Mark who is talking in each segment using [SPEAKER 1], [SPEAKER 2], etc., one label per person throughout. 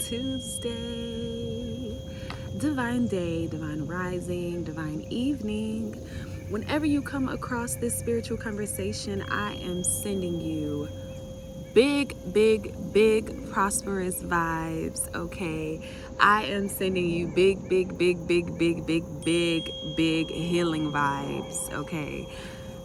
[SPEAKER 1] Tuesday. Divine day, divine rising, divine evening. Whenever you come across this spiritual conversation, I am sending you big, big, big prosperous vibes, okay? I am sending you big, big, big, big, big, big, big, big healing vibes, okay?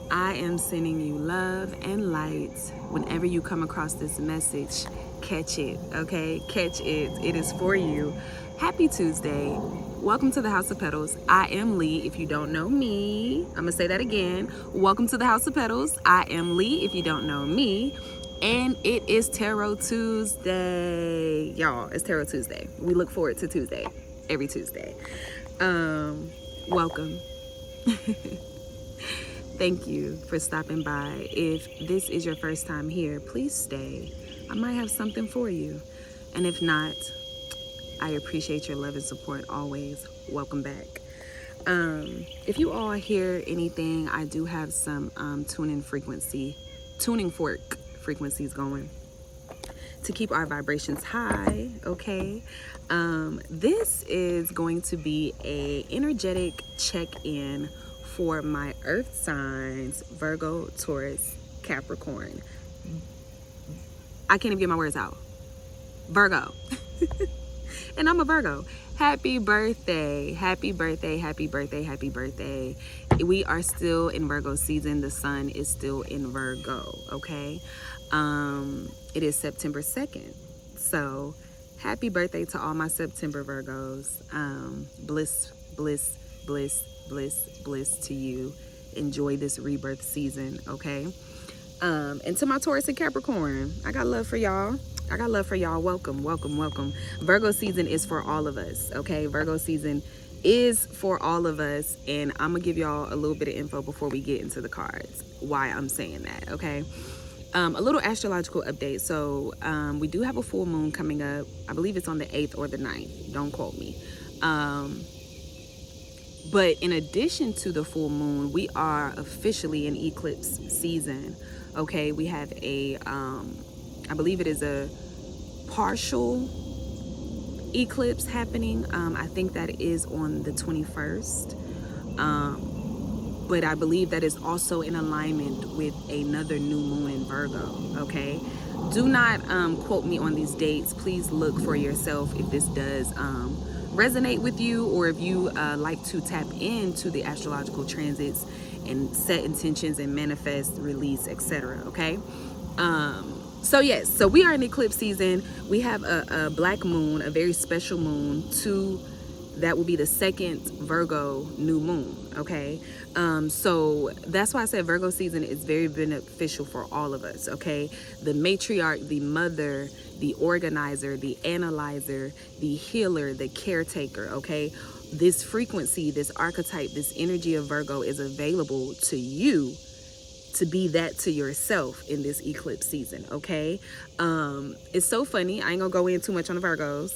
[SPEAKER 1] I am sending you love and light. Whenever you come across this message, catch it, okay? Catch it. It is for you. Happy Tuesday. Welcome to the House of Petals. I am Lee, if you don't know me. I'm gonna say that again. Welcome to the House of Petals. I am Lee, if you don't know me. And it is Tarot Tuesday. Y'all, it's Tarot Tuesday. We look forward to Tuesday, every Tuesday. Welcome. Thank you for stopping by. If this is your first time here, please stay. I might have something for you. And if not, I appreciate your love and support always. Welcome back. If you all hear anything, I do have some tuning fork frequencies going to keep our vibrations high, okay? This is going to be a energetic check-in for my earth signs, Virgo, Taurus, Capricorn. I can't even get my words out. Virgo. And I'm a Virgo. Happy birthday. Happy birthday, happy birthday, happy birthday. We are still in Virgo season. The sun is still in Virgo, okay? It is September 2nd. So happy birthday to all my September Virgos. Bliss, bliss, bliss, bliss, bliss to you. Enjoy this rebirth season, okay? And to my Taurus and Capricorn, I got love for y'all. I got love for y'all. Welcome, welcome, welcome. Virgo season is for all of us, okay? Virgo season is for all of us, and I'm gonna give y'all a little bit of info before we get into the cards, why I'm saying that, okay? A little astrological update. So we do have a full moon coming up. I believe it's on the 8th or the 9th. Don't quote me. But in addition to the full moon, we are officially in eclipse season. Okay, we have a, I believe it is a partial eclipse happening. I think that is on the 21st. But I believe that is also in alignment with another new moon in Virgo, okay? Do not quote me on these dates. Please look for yourself if this does resonate with you, or if you like to tap into the astrological transits and set intentions and manifest, release, etc. Okay. So yes, so we are in eclipse season. We have a black moon, a very special moon. That will be the second Virgo new moon. Okay. So that's why I said Virgo season is very beneficial for all of us. Okay. The matriarch, the mother, the organizer, the analyzer, the healer, the caretaker. Okay. This frequency, this archetype, this energy of Virgo is available to you to be that to yourself in this eclipse season, okay? It's so funny. I ain't gonna go in too much on the Virgos,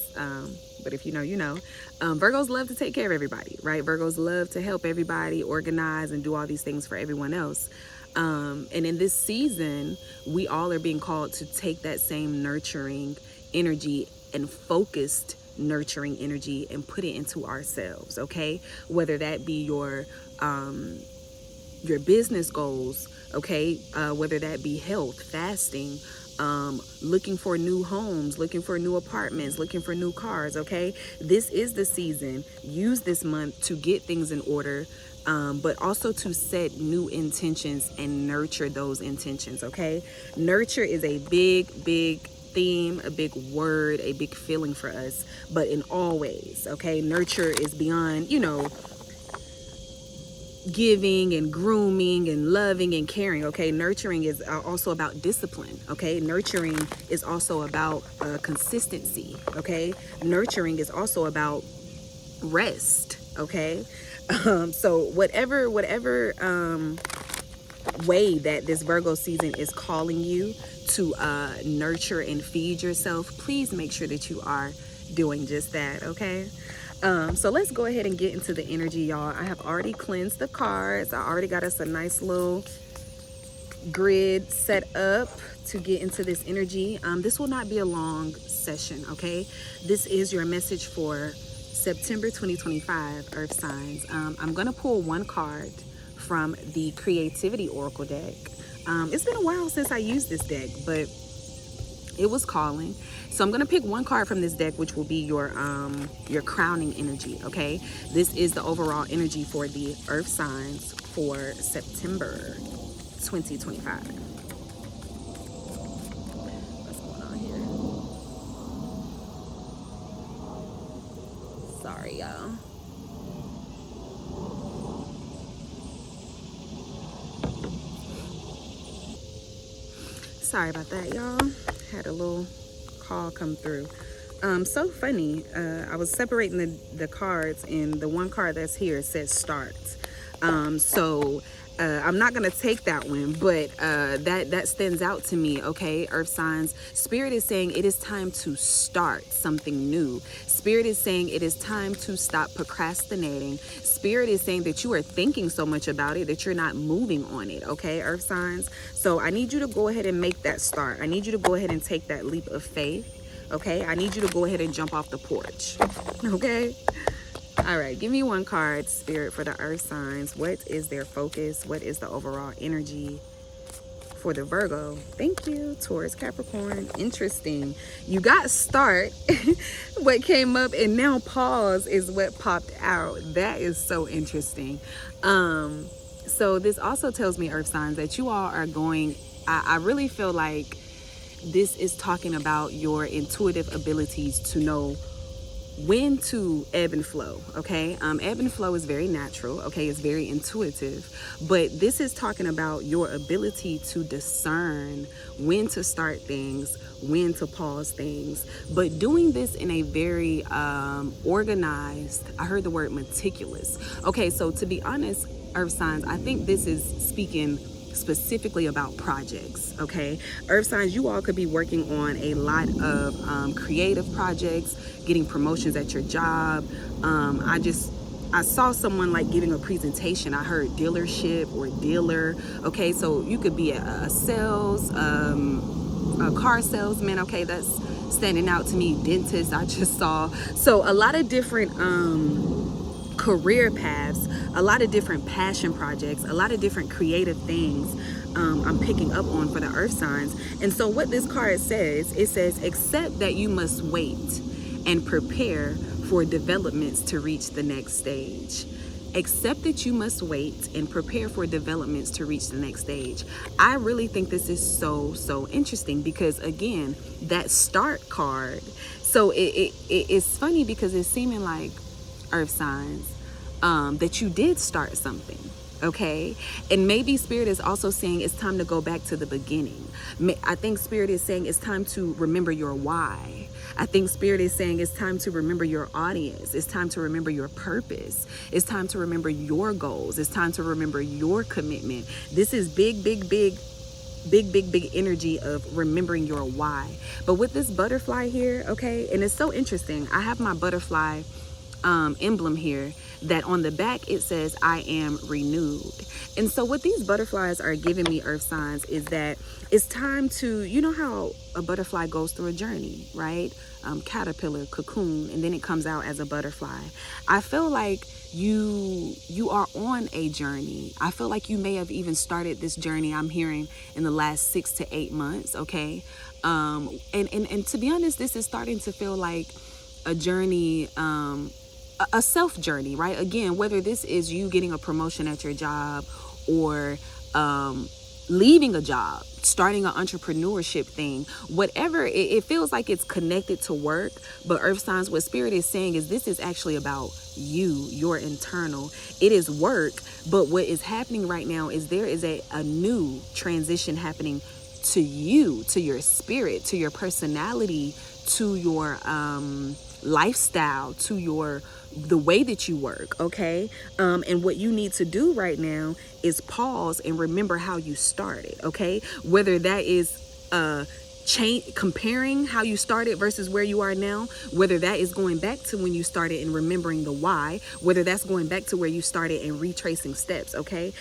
[SPEAKER 1] but if you know, you know. Virgos love to take care of everybody, right? Virgos love to help everybody, organize, and do all these things for everyone else. And in this season, we all are being called to take that same nurturing energy and focused nurturing energy and put it into ourselves, okay? Whether that be your business goals, okay? Whether that be health, fasting, looking for new homes, looking for new apartments, looking for new cars, okay? This is the season. Use this month to get things in order, but also to set new intentions and nurture those intentions, okay? Nurture is a big, big theme, a big word, a big feeling for us, but in all ways, okay? Nurture is beyond, you know, giving and grooming and loving and caring, okay? Nurturing is also about discipline, okay? Nurturing is also about consistency, okay? Nurturing is also about rest, okay? So whatever way that this Virgo season is calling you to nurture and feed yourself, please make sure that you are doing just that, okay? So let's go ahead and get into the energy, y'all. I have already cleansed the cards. I already got us a nice little grid set up to get into this energy. This will not be a long session, okay? This is your message for September 2025, Earth signs. I'm going to pull one card from the Creativity Oracle deck. It's been a while since I used this deck, but it was calling. So I'm gonna pick one card from this deck, which will be your crowning energy. Okay, this is the overall energy for the Earth signs for September 2025. What's going on here? Sorry, y'all. Sorry about that, y'all. Had a little call come through. So funny. I was separating the cards, and the one card that's here says start. So I'm not gonna take that one, but that stands out to me. Okay, Earth signs. Spirit is saying it is time to start something new. Spirit is saying it is time to stop procrastinating. Spirit is saying that you are thinking so much about it that you're not moving on it. Okay, Earth signs. So I need you to go ahead and make that start. I need you to go ahead and take that leap of faith. Okay, I need you to go ahead and jump off the porch. Okay. All right, give me one card, Spirit, for the Earth signs. What is their focus? What is the overall energy for the Virgo? Thank you, Taurus, Capricorn. Interesting. You got start, what came up, and now pause is what popped out. That is so interesting. So this also tells me, Earth signs, that you all are going, I really feel like this is talking about your intuitive abilities to know when to ebb and flow. Okay, ebb and flow is very natural. Okay, it's very intuitive, but this is talking about your ability to discern when to start things, when to pause things, but doing this in a very organized, I heard the word meticulous. Okay, so to be honest, Earth signs, I think this is speaking specifically about projects. Okay, Earth signs, you all could be working on a lot of creative projects, getting promotions at your job. I saw someone like giving a presentation. I heard dealership or dealer. Okay, so you could be a sales, a car salesman. Okay, that's standing out to me. Dentist, I just saw. So a lot of different career paths, a lot of different passion projects, a lot of different creative things I'm picking up on for the Earth signs. And so what this card says, it says, accept that you must wait and prepare for developments to reach the next stage. Accept that you must wait and prepare for developments to reach the next stage. I really think this is so interesting because, again, that start card. So it's funny because it's seeming like, Earth signs, that you did start something. Okay, and maybe Spirit is also saying it's time to go back to the beginning. I think Spirit is saying it's time to remember your why. I think Spirit is saying it's time to remember your audience. It's time to remember your purpose. It's time to remember your goals. It's time to remember your commitment. This is big energy of remembering your why. But with this butterfly here, okay, and it's so interesting. I have my butterfly emblem here, that on the back it says I am renewed. And so what these butterflies are giving me, Earth signs, is that it's time to, you know how a butterfly goes through a journey, right? Caterpillar, cocoon, and then it comes out as a butterfly. I feel like you are on a journey. I feel like you may have even started this journey, I'm hearing, in the last 6 to 8 months. Okay, and to be honest, this is starting to feel like a journey, a self journey, right? Again, whether this is you getting a promotion at your job or leaving a job, starting an entrepreneurship thing, whatever, it feels like it's connected to work. But Earth signs, what Spirit is saying is this is actually about you, your internal. It is work, but what is happening right now is there is a new transition happening to you, to your spirit, to your personality, to your lifestyle, to the way that you work. Okay, and what you need to do right now is pause and remember how you started. Okay, whether that is comparing how you started versus where you are now, whether that is going back to when you started and remembering the why, whether that's going back to where you started and retracing steps. Okay,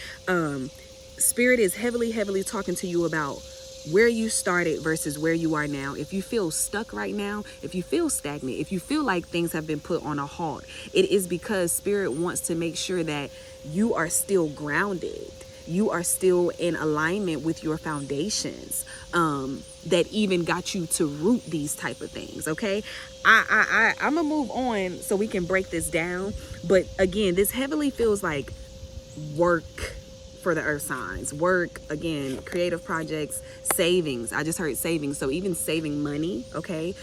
[SPEAKER 1] Spirit is heavily talking to you about where you started versus where you are now. If you feel stuck right now, if you feel stagnant, if you feel like things have been put on a halt, it is because Spirit wants to make sure that you are still grounded. You are still in alignment with your foundations, that even got you to root these type of things. Okay, I'm gonna move on so we can break this down. But again, this heavily feels like work for the earth signs. Work, again, creative projects, savings. I just heard savings. So even saving money, okay?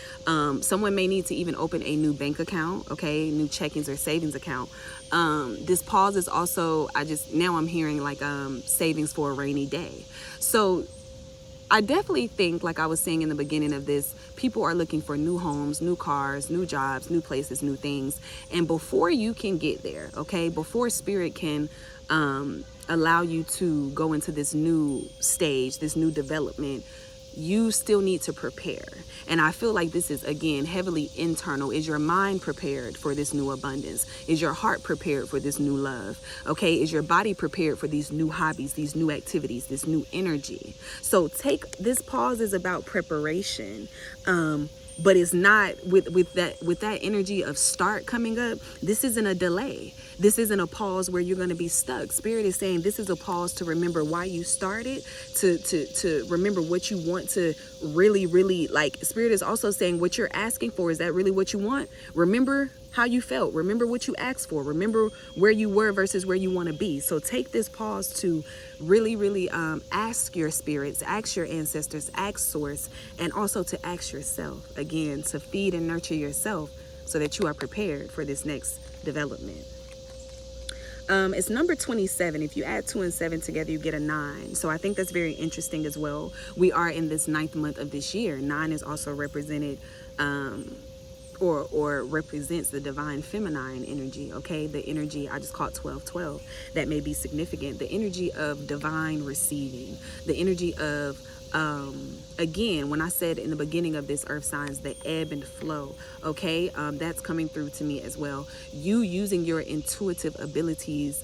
[SPEAKER 1] Someone may need to even open a new bank account, okay? New checkings or savings account. This pause is also, now I'm hearing like savings for a rainy day. So I definitely think, like I was saying in the beginning of this, people are looking for new homes, new cars, new jobs, new places, new things. And before you can get there, okay, before Spirit can allow you to go into this new stage, this new development, you still need to prepare. And I feel like this is, again, heavily internal. Is your mind prepared for this new abundance? Is your heart prepared for this new love? Okay, is your body prepared for these new hobbies, these new activities, this new energy? So this pause is about preparation. But it's not with that energy of start coming up. This isn't a delay. This isn't a pause where you're going to be stuck. Spirit is saying this is a pause to remember why you started, to remember what you want to really like. Spirit is also saying what you're asking for, is that really what you want? Remember how you felt. Remember what you asked for. Remember where you were versus where you want to be. So take this pause to really ask your spirits, ask your ancestors, ask source, and also to ask yourself, again, to feed and nurture yourself so that you are prepared for this next development. It's number 27. If you add 2 and 7 together, you get a 9. So I think that's very interesting as well. We are in this 9th month of this year. 9 is also represented or represents the divine feminine energy, okay? The energy, I just call it 1212, that may be significant. The energy of divine receiving, the energy of, again, when I said in the beginning of this earth signs, the ebb and flow, okay? That's coming through to me as well. You using your intuitive abilities,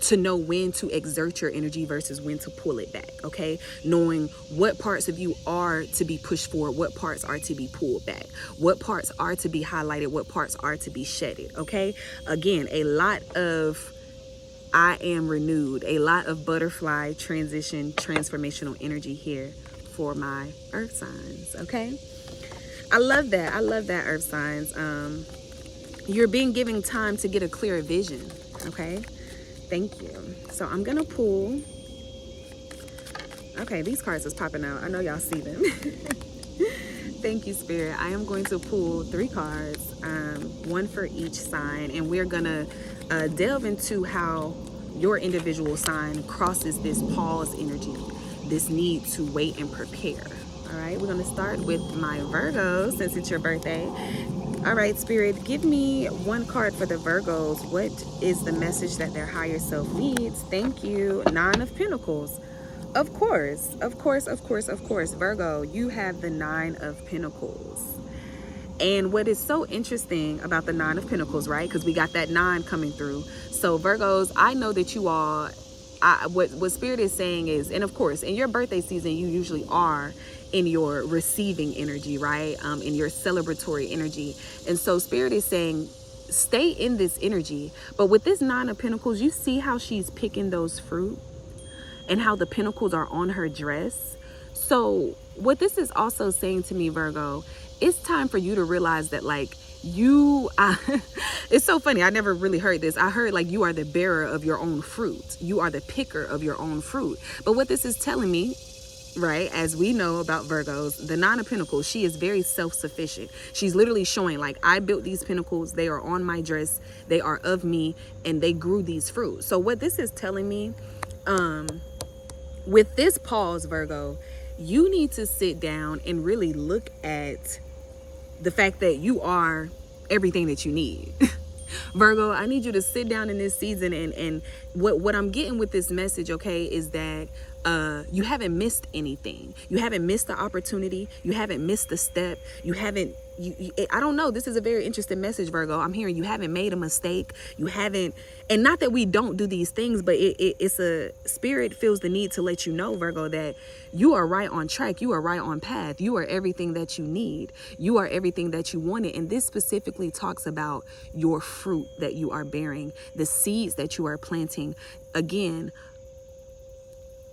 [SPEAKER 1] to know when to exert your energy versus when to pull it back, okay? Knowing what parts of you are to be pushed forward, what parts are to be pulled back, what parts are to be highlighted, what parts are to be shedded, okay? Again, a lot of I am renewed, a lot of butterfly transition, transformational energy here for my earth signs, okay? I love that, earth signs. You're being given time to get a clearer vision, okay? Thank you. So I'm gonna pull. Okay, these cards is popping out. I know y'all see them. Thank you, Spirit. I am going to pull 3 cards, one for each sign, and we're gonna delve into how your individual sign crosses this pause energy, this need to wait and prepare. All right, we're gonna start with my Virgo since it's your birthday. All right, Spirit, give me 1 card for the Virgos. What is the message that their higher self needs? Thank you. 9 of Pentacles. Of course. Virgo, you have the 9 of Pentacles. And what is so interesting about the 9 of Pentacles, right? Because we got that 9 coming through. So Virgos, I know that you all, what Spirit is saying is, and of course, in your birthday season, you usually are in your receiving energy, right? In your celebratory energy. And so Spirit is saying, stay in this energy. But with this 9 of Pentacles, you see how she's picking those fruit and how the pentacles are on her dress. So what this is also saying to me, Virgo, it's time for you to realize that, like, it's so funny. I never really heard this. I heard like you are the bearer of your own fruit. You are the picker of your own fruit. But what this is telling me, right, as we know about Virgos, the 9 of Pentacles, she is very self-sufficient. She's literally showing, like, I built these pentacles, they are on my dress, they are of me, and they grew these fruit. So what this is telling me, with this pause, Virgo, you need to sit down and really look at the fact that you are everything that you need. Virgo, I need you to sit down in this season, and what I'm getting with this message, okay, is that you haven't missed anything. You haven't missed the opportunity. You haven't missed the step. You haven't, I don't know. This is a very interesting message, Virgo. I'm hearing you haven't made a mistake. You haven't, and not that we don't do these things, but it's a spirit feels the need to let you know, Virgo, that you are right on track. You are right on path. You are everything that you need. You are everything that you wanted. And this specifically talks about your fruit that you are bearing, the seeds that you are planting. Again,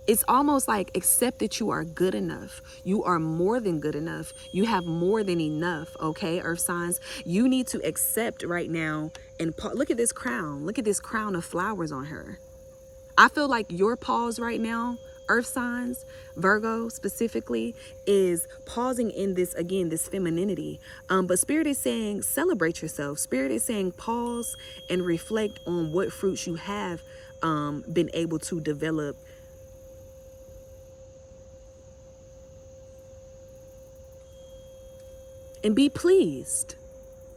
[SPEAKER 1] it's almost like accept that you are good enough. You are more than good enough. You have more than enough. Okay, earth signs, you need to accept right now. And look at this crown. Look at this crown of flowers on her. I feel like your pause right now, earth signs, Virgo specifically, is pausing in this, again, this femininity. But spirit is saying celebrate yourself. Spirit is saying pause and reflect on what fruits you have been able to develop. And be pleased.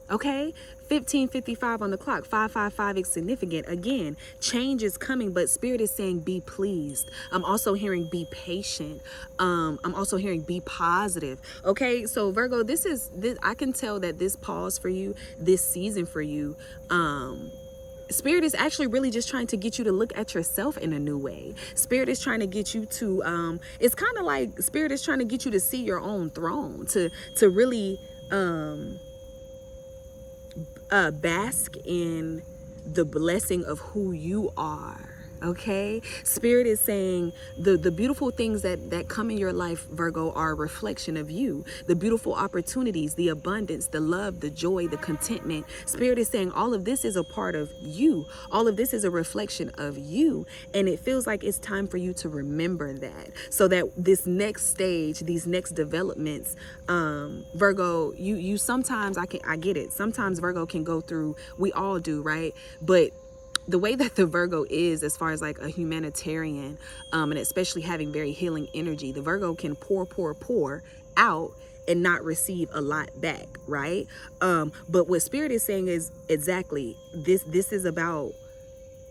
[SPEAKER 1] Okay, 15:55 on the clock, 555 is significant. Again, change is coming, but spirit is saying be pleased. I'm also hearing be patient. I'm also hearing be positive. Okay, so Virgo, this I can tell that this pause for you, this season for you, Spirit is actually really just trying to get you to look at yourself in a new way. Spirit is trying to get you to, it's kind of like Spirit is trying to get you to see your own throne, to really bask in the blessing of who you are. Okay, Spirit is saying the beautiful things that come in your life, Virgo, are a reflection of you. The beautiful opportunities, the abundance, the love, the joy, the contentment. Spirit is saying all of this is a part of you. All of this is a reflection of you. And it feels like it's time for you to remember that, so that this next stage, these next developments, Virgo, you sometimes, I get it. Sometimes Virgo can go through, we all do, right? But the way that the Virgo is, as far as like a humanitarian, and especially having very healing energy, the Virgo can pour out and not receive a lot back, right? But what Spirit is saying is exactly this is about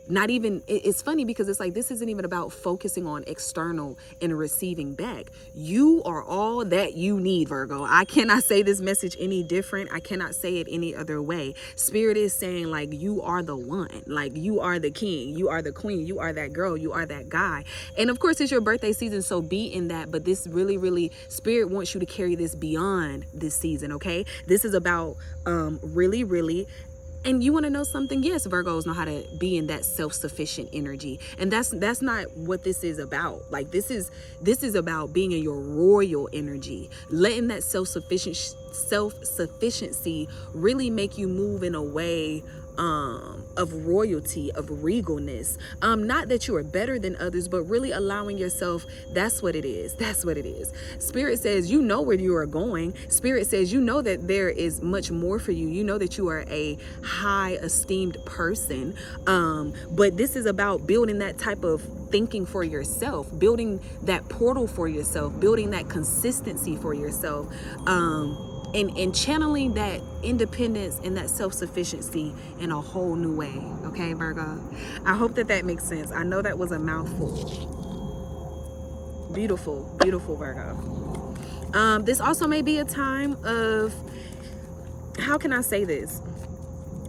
[SPEAKER 1] not even, it's funny because it's like, this isn't even about focusing on external and receiving back. You are all that you need, Virgo. I cannot say this message any different. I cannot say it any other way. Spirit is saying, like, you are the one, like, you are the king, you are the queen, you are that girl, you are that guy. And of course, it's your birthday season, so be in that. But this really, Spirit wants you to carry this beyond this season, okay? This is about really. And you want to know something? Yes, Virgos know how to be in that self-sufficient energy. And that's not what this is about. Like, this is about being in your royal energy, letting that self-sufficiency really make you move in a way of royalty, of regalness. Not that you are better than others, but really allowing yourself, that's what it is. That's what it is. Spirit says, you know where you are going. Spirit says, you know that there is much more for you. You know that you are a high esteemed person. But this is about building that type of thinking for yourself, building that portal for yourself, building that consistency for yourself. And channeling that independence and that self-sufficiency in a whole new way. Okay, Virgo? I hope that makes sense. I know that was a mouthful. Beautiful, Virgo. This also may be a time of, how can I say this?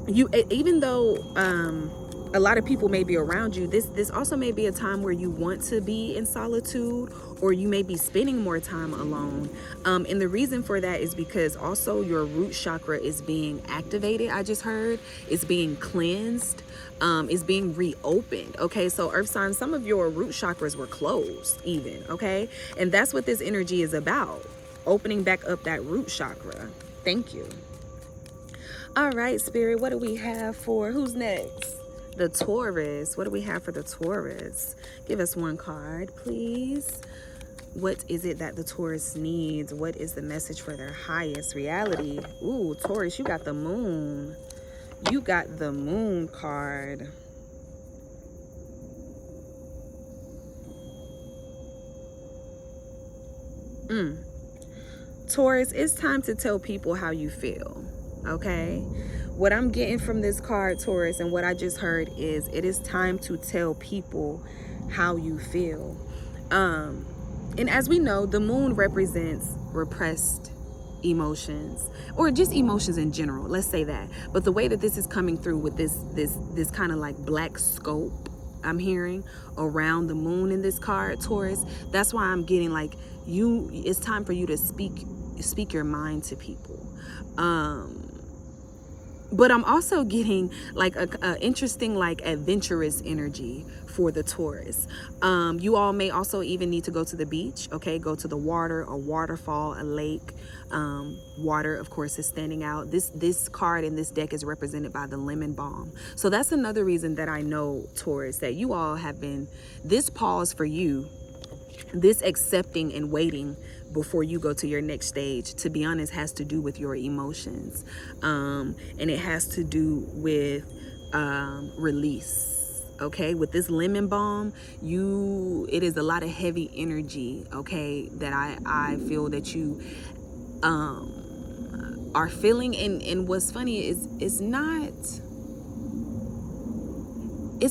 [SPEAKER 1] Even though a lot of people may be around you, this also may be a time where you want to be in solitude, or you may be spending more time alone. And the reason for that is because also your root chakra is being activated. I just heard it's being cleansed, it's being reopened. Okay, so earth signs, some of your root chakras were closed even. Okay, and that's what this energy is about, opening back up that root chakra. Thank you. All right, Spirit, what do we have for, who's next? The Taurus. What do we have for the Taurus? Give us one card, please. What is it that the Taurus needs? What is the message for their highest reality? Ooh, Taurus, you got the moon. You got the moon card. Taurus, it's time to tell people how you feel, okay? What I'm getting from this card, Taurus, and what I just heard is, it is time to tell people how you feel. And as we know, the moon represents repressed emotions, or just emotions in general, let's say that. But the way that this is coming through with this kind of like black scope I'm hearing around the moon in this card, Taurus, that's why I'm getting like, it's time for you to speak your mind to people. But I'm also getting like a interesting, like adventurous energy for the Taurus. You all may also even need to go to the beach, okay? Go to the water, a waterfall, a lake. Water, of course, is standing out. This card in this deck is represented by the lemon balm. So that's another reason that I know, Taurus, that you all have been, this pause for you, this accepting and waiting before you go to your next stage, to be honest, has to do with your emotions. And it has to do with release. Okay, with this lemon balm, it is a lot of heavy energy, okay, that I feel that you are feeling. And what's funny is it's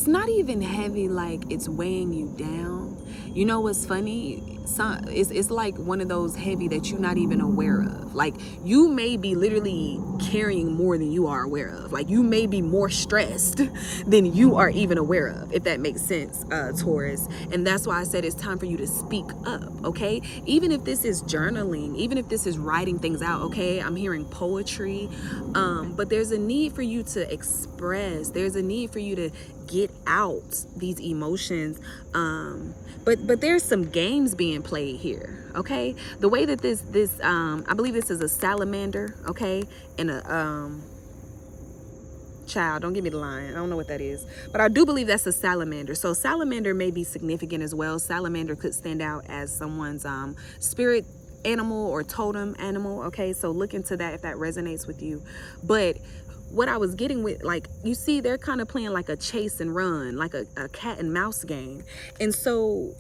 [SPEAKER 1] not even heavy like it's weighing you down. You know what's funny? It's like one of those heavy that you're not even aware of. Like, you may be literally carrying more than you are aware of. Like, you may be more stressed than you are even aware of, if that makes sense, Taurus. And that's why I said it's time for you to speak up, okay? Even if this is journaling, even if this is writing things out, okay? I'm hearing poetry, but there's a need for you to express. There's a need for you to get out these emotions. But there's some games being played here, okay? The way that this I believe this is a salamander, okay? And a child, don't give me the line, I don't know what that is, but I do believe that's a salamander. So salamander may be significant as well. Salamander could stand out as someone's spirit animal or totem animal, okay? So look into that if that resonates with you. But what I was getting with, like, you see, they're kind of playing like a chase and run, like a cat and mouse game. And so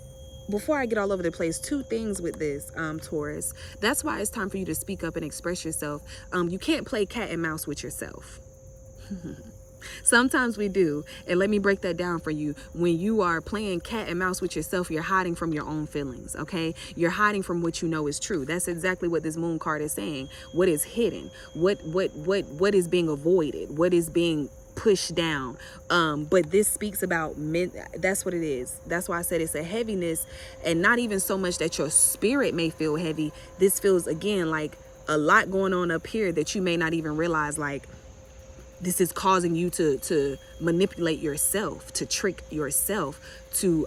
[SPEAKER 1] before I get all over the place, two things with this, Taurus. That's why it's time for you to speak up and express yourself. You can't play cat and mouse with yourself. Sometimes we do. And let me break that down for you. When you are playing cat and mouse with yourself, you're hiding from your own feelings, okay? You're hiding from what you know is true. That's exactly what this moon card is saying. What is hidden? What is being avoided? What is being pushed down? But this speaks about men. That's what it is. That's why I said it's a heaviness, and not even so much that your spirit may feel heavy. This feels, again, like a lot going on up here that you may not even realize, like, this is causing you to manipulate yourself, to trick yourself, to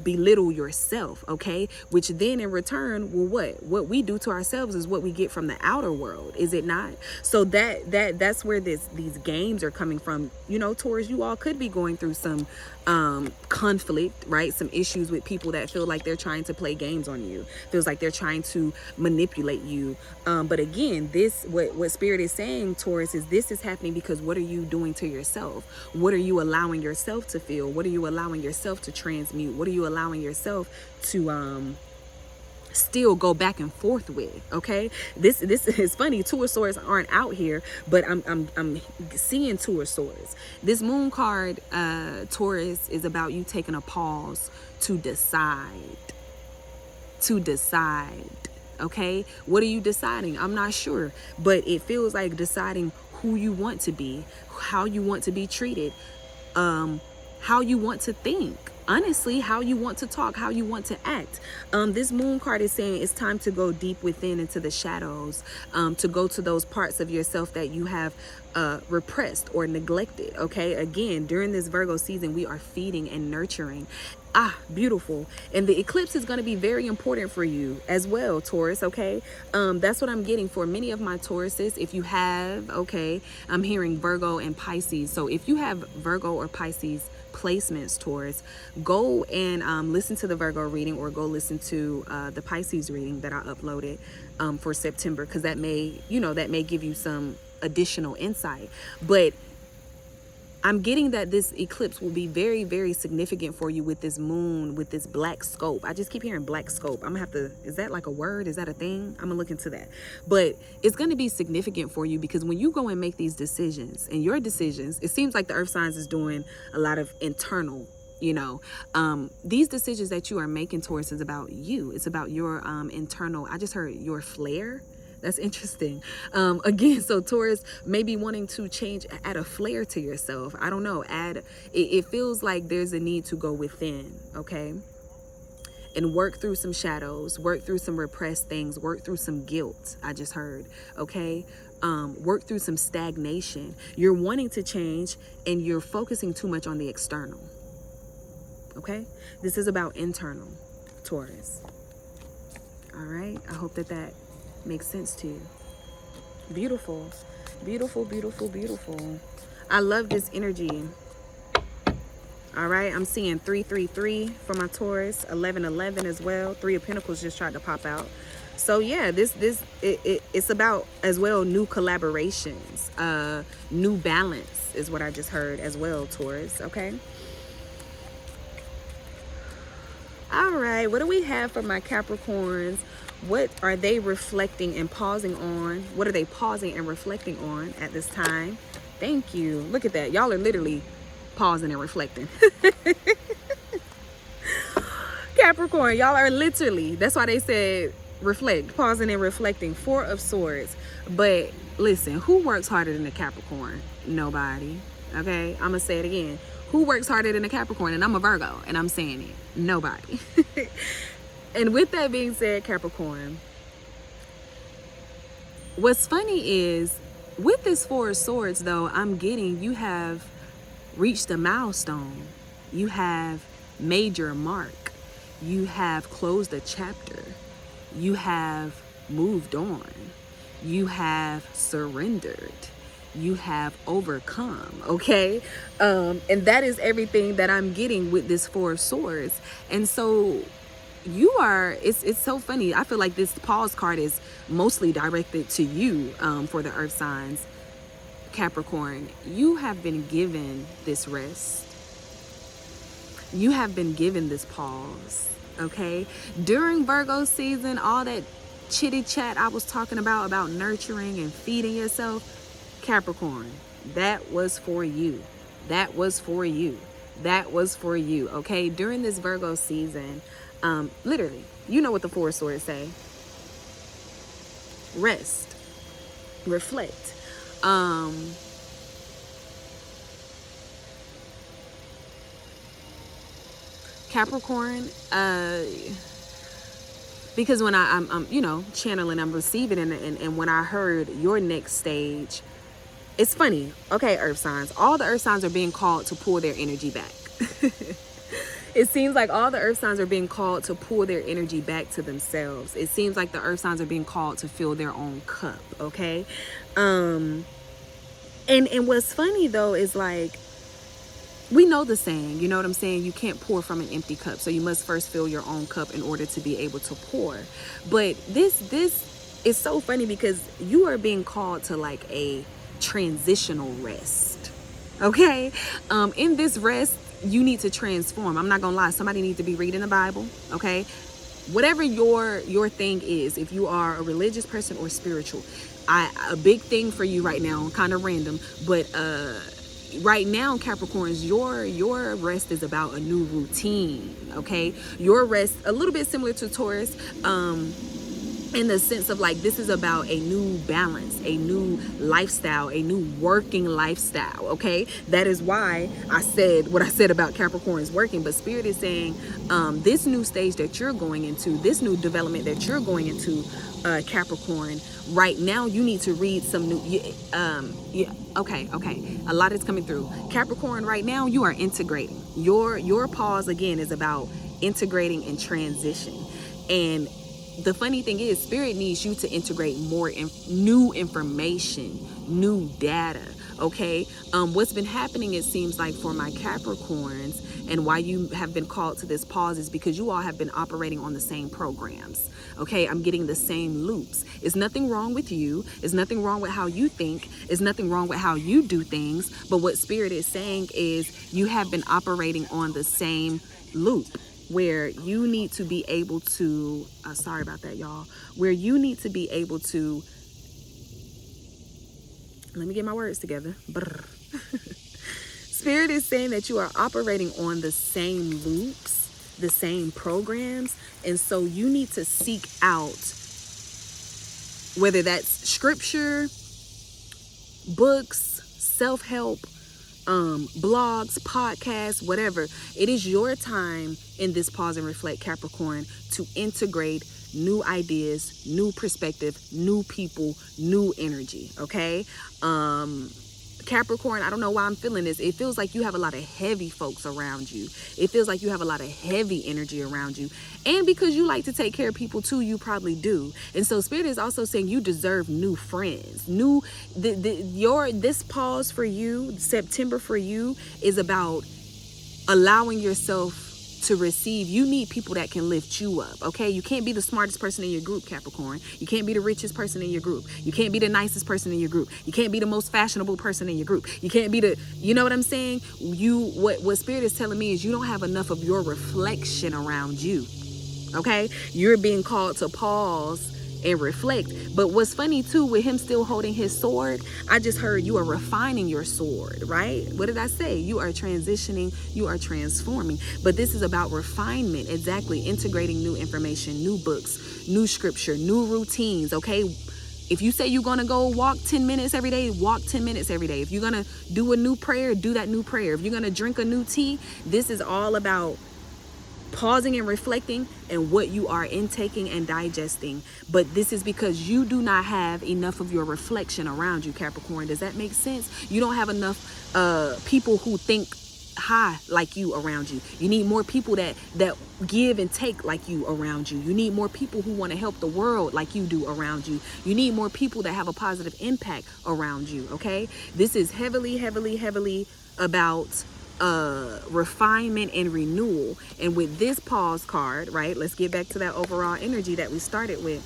[SPEAKER 1] belittle yourself, okay? Which then in return, well, what we do to ourselves is what we get from the outer world, is it not? So that's where these games are coming from. You know, Taurus, you all could be going through some conflict, right? Some issues with people that feel like they're trying to play games on you. Feels like they're trying to manipulate you. But again, what Spirit is saying, Taurus, is this is happening because what are you doing to yourself? What are you allowing yourself to feel? What are you allowing yourself to transmute? What are you allowing yourself to still go back and forth with? Okay, this is funny. Two of Swords aren't out here, but I'm seeing Two of Swords. This moon card, Taurus, is about you taking a pause to decide. Okay, what are you deciding? I'm not sure, but it feels like deciding who you want to be, how you want to be treated, how you want to think, honestly, how you want to talk, how you want to act. This moon card is saying it's time to go deep within into the shadows, to go to those parts of yourself that you have repressed or neglected. Okay, again, during this Virgo season, we are feeding and nurturing. Beautiful. And the eclipse is going to be very important for you as well, Taurus, okay? That's what I'm getting for many of my Tauruses. If you have, okay, I'm hearing Virgo and Pisces. So if you have Virgo or Pisces placements, Taurus, go and listen to the Virgo reading, or go listen to the Pisces reading that I uploaded for September, because that may give you some additional insight. But I'm getting that this eclipse will be very, very significant for you with this moon, with this black scope. I just keep hearing black scope. I'm gonna have to, is that like a word? Is that a thing? I'm gonna look into that. But it's gonna be significant for you, because when you go and make these decisions, and your decisions, it seems like the earth signs is doing a lot of internal These decisions that you are making, Taurus, is about you. It's about your internal, I just heard your flair. That's interesting. Again, so Taurus may be wanting to add a flair to yourself. I don't know, it feels like there's a need to go within, okay? And work through some shadows, work through some repressed things, work through some guilt, I just heard, okay? Work through some stagnation. You're wanting to change and you're focusing too much on the external, okay? This is about internal, Taurus. All right, I hope that makes sense to you. Beautiful, beautiful, beautiful, beautiful. I love this energy. All right, I'm seeing 333 for my Taurus, 1111 as well. 3 of Pentacles just tried to pop out. So yeah, it's about as well new collaborations, new balance is what I just heard as well, Taurus. Okay. All right, what do we have for my Capricorns? What are they reflecting and pausing on? What are they pausing and reflecting on at this time? Thank you. Look at that. Y'all are literally pausing and reflecting. Capricorn, y'all are literally, that's why they said reflect, pausing and reflecting. 4 of Swords. But listen, who works harder than a Capricorn? Nobody. Okay, I'm gonna say it again. Who works harder than a Capricorn? And I'm a Virgo, and I'm saying it. Nobody. And with that being said, Capricorn, what's funny is with this 4 of Swords, though, I'm getting you have reached a milestone. You have made your mark. You have closed a chapter. You have moved on. You have surrendered. You have overcome, okay? And that is everything that I'm getting with this 4 of Swords. And so you are, it's so funny. I feel like this pause card is mostly directed to you for the earth signs. Capricorn, you have been given this rest. You have been given this pause, okay? During Virgo season, all that chitty chat I was talking about nurturing and feeding yourself, Capricorn, that was for you. That was for you. That was for you, okay? During this Virgo season, literally, you know what the 4 of Swords say. Rest. Reflect. Capricorn, because when I'm channeling, I'm receiving, and when I heard your next stage, it's funny. Okay, earth signs, all the earth signs are being called to pull their energy back. It seems like all the earth signs are being called to pull their energy back to themselves. It seems like the earth signs are being called to fill their own cup, okay? And what's funny though is like, we know the saying, you know what I'm saying? You can't pour from an empty cup. So you must first fill your own cup in order to be able to pour. But this is so funny because you are being called to like a transitional rest, okay? In this rest, you need to transform. I'm not gonna lie, somebody needs to be reading the Bible, okay? Whatever your thing is, if you are a religious person or spiritual, a big thing for you right now, kind of random, but right now, Capricorns, your rest is about a new routine, okay? Your rest, a little bit similar to Taurus, in the sense of like, this is about a new balance, a new lifestyle, a new working lifestyle, okay? That is why I said what I said about Capricorns working, but Spirit is saying this new stage that you're going into, this new development that you're going into, Capricorn, right now you need to read some new, okay, a lot is coming through. Capricorn, right now you are integrating. Your pause again is about integrating and transition. And the funny thing is, Spirit needs you to integrate more new information, new data, okay? What's been happening, it seems like, for my Capricorns, and why you have been called to this pause, is because you all have been operating on the same programs, okay? I'm getting the same loops. It's nothing wrong with you. It's nothing wrong with how you think. It's nothing wrong with how you do things. But what Spirit is saying is you have been operating on the same loop, where you need to be able to, sorry about that, y'all, where you need to be able to, let me get my words together. Spirit is saying that you are operating on the same loops, the same programs. And so you need to seek out, whether that's scripture, books, self-help, blogs, podcasts, whatever. It is your time in this pause and reflect, Capricorn, to integrate new ideas, new perspective, new people, new energy. Okay. Capricorn, I don't know why I'm feeling this. It feels like you have a lot of heavy folks around you. It feels like you have a lot of heavy energy around you. And because you like to take care of people too, you probably do. And so Spirit is also saying you deserve new friends. This pause for you, September for you, is about allowing yourself to receive. You need people that can lift you up. Okay. You can't be the smartest person in your group, Capricorn. You can't be the richest person in your group. You can't be the nicest person in your group. You can't be the most fashionable person in your group. You can't be you know what I'm saying? What Spirit is telling me is you don't have enough of your reflection around you. Okay. You're being called to pause and reflect. But what's funny too, with him still holding his sword, I just heard you are refining your sword, right? What did I say? You are transitioning, you are transforming. But this is about refinement. Exactly. Integrating new information, new books, new scripture, new routines. Okay. If you say you're going to go walk 10 minutes every day, walk 10 minutes every day. If you're going to do a new prayer, do that new prayer. If you're going to drink a new tea, this is all about pausing and reflecting and what you are intaking and digesting. But this is because you do not have enough of your reflection around you, Capricorn. Does that make sense? You don't have enough people who think high like you around you. You need more people that give and take like you around you. You need more people who want to help the world like you do around you. You need more people that have a positive impact around you. Okay. This is heavily about refinement and renewal. And with this pause card, right, let's get back to that overall energy that we started with.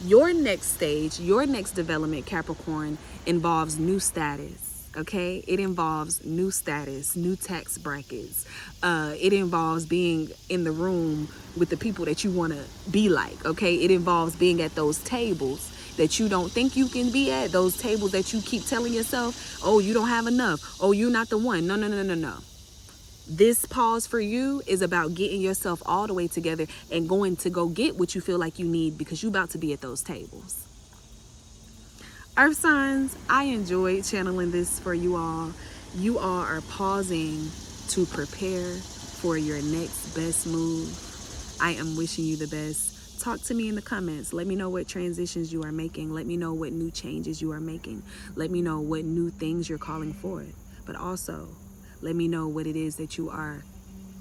[SPEAKER 1] Your next stage, your next development, Capricorn, involves new status. Okay, it involves new status, new tax brackets. It involves being in the room with the people that you want to be like. Okay, it involves being at those tables that you don't think you can be at, those tables that you keep telling yourself, oh, you don't have enough, oh, you're not the one. No. This pause for you is about getting yourself all the way together and going to go get what you feel like you need, because you're about to be at those tables. Earth signs, I enjoyed channeling this for you all. You all are pausing to prepare for your next best move. I am wishing you the best. Talk to me in the comments. Let me know what transitions you are making. Let me know what new changes you are making. Let me know what new things you're calling for. But also, let me know what it is that you are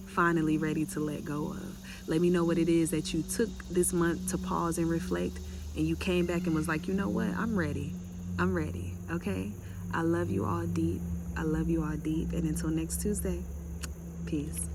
[SPEAKER 1] finally ready to let go of. Let me know what it is that you took this month to pause and reflect, and you came back and was like, you know what? I'm ready. Okay? I love you all deep. And until next Tuesday, peace.